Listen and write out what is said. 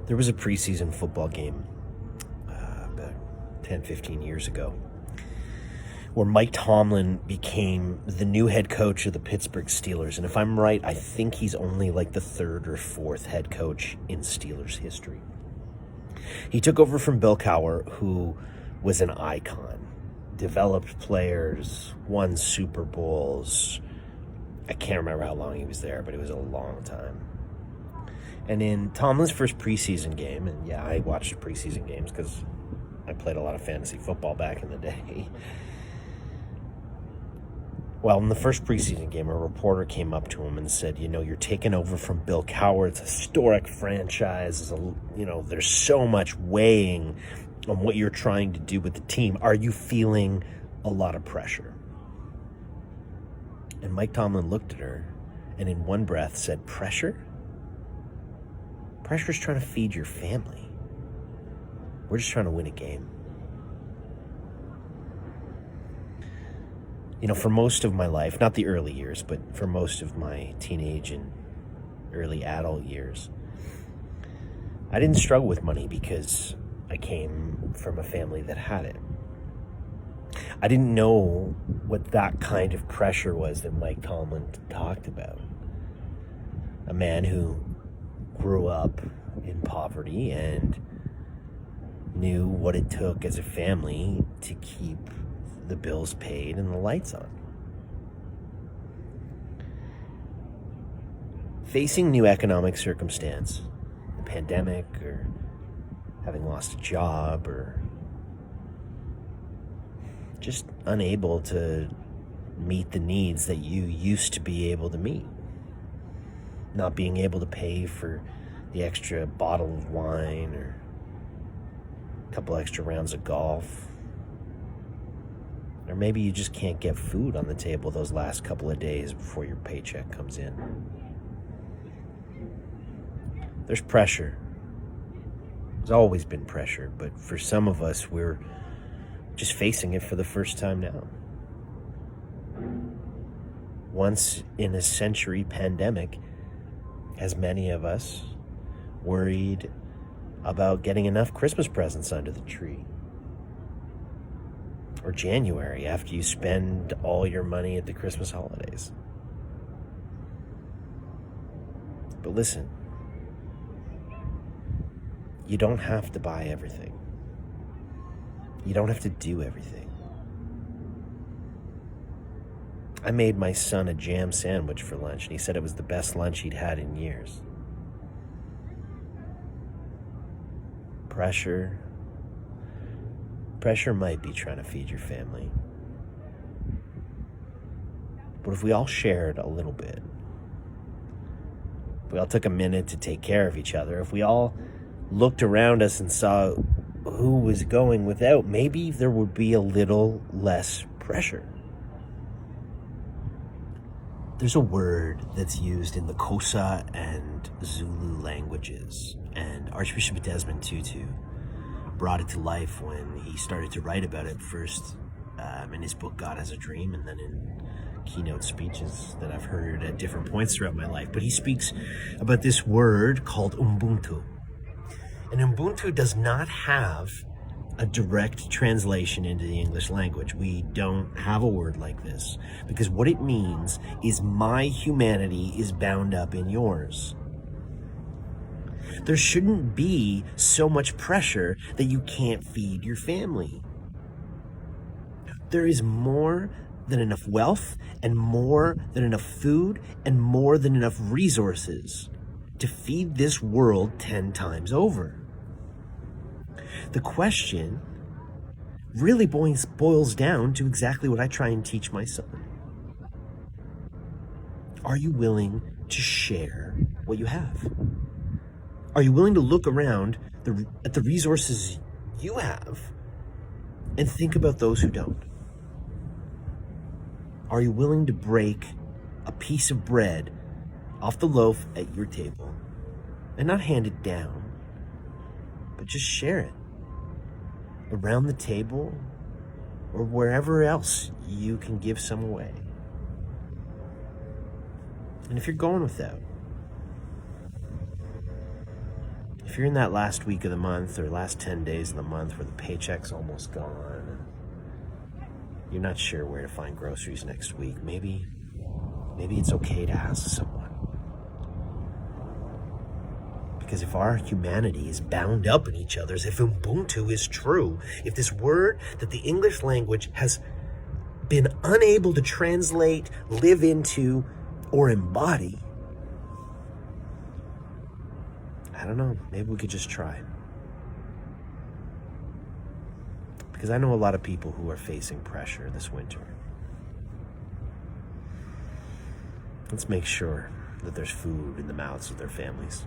There was a preseason football game about 10, 15 years ago where Mike Tomlin became the new head coach of the Pittsburgh Steelers. And if I'm right, I think he's only like the third or fourth head coach in Steelers history. He took over from Bill Cowher, who was an icon, developed players, won Super Bowls. I can't remember how long he was there, but it was a long time. And in Tomlin's first preseason game, and yeah, I watched preseason games because I played a lot of fantasy football back in the day. Well, in the first preseason game, a reporter came up to him and said, you're taking over from Bill Cowher. It's a historic franchise. There's so much weighing on what you're trying to do with the team. Are you feeling a lot of pressure? And Mike Tomlin looked at her and in one breath said, pressure? Pressure's trying to feed your family. We're just trying to win a game. For most of my life, not the early years, but for most of my teenage and early adult years, I didn't struggle with money because I came from a family that had it. I didn't know what that kind of pressure was that Mike Tomlin talked about. A man who grew up in poverty and knew what it took as a family to keep the bills paid and the lights on. Facing new economic circumstance, the pandemic, or having lost a job, or just unable to meet the needs that you used to be able to meet. Not being able to pay for the extra bottle of wine or a couple extra rounds of golf. Or maybe you just can't get food on the table those last couple of days before your paycheck comes in. There's pressure. There's always been pressure, but for some of us, we're just facing it for the first time now. Once in a century pandemic, as many of us worried about getting enough Christmas presents under the tree. Or January, after you spend all your money at the Christmas holidays. But listen, you don't have to buy everything. You don't have to do everything. I made my son a jam sandwich for lunch, and he said it was the best lunch he'd had in years. Pressure might be trying to feed your family. But if we all shared a little bit, if we all took a minute to take care of each other, if we all looked around us and saw who was going without, maybe there would be a little less pressure. There's a word that's used in the Xhosa and Zulu languages, and Archbishop Desmond Tutu brought it to life when he started to write about it first in his book God Has a Dream, and then in keynote speeches that I've heard at different points throughout my life. But he speaks about this word called Ubuntu. And Ubuntu does not have a direct translation into the English language. We don't have a word like this, because what it means is my humanity is bound up in yours. There shouldn't be so much pressure that you can't feed your family. There is more than enough wealth, and more than enough food, and more than enough resources to feed this world 10 times over. The question really boils down to exactly what I try and teach my son. Are you willing to share what you have? Are you willing to look around at the resources you have and think about those who don't? Are you willing to break a piece of bread off the loaf at your table and not hand it down, but just share it around the table or wherever else you can give some away? And if you're going without, If you're in that last week of the month or last 10 days of the month where the paycheck's almost gone and you're not sure where to find groceries next week, maybe it's okay to ask someone. Because if our humanity is bound up in each other's, if Ubuntu is true, if this word that the English language has been unable to translate, live into, or embody, I don't know, maybe we could just try. Because I know a lot of people who are facing pressure this winter. Let's make sure that there's food in the mouths of their families.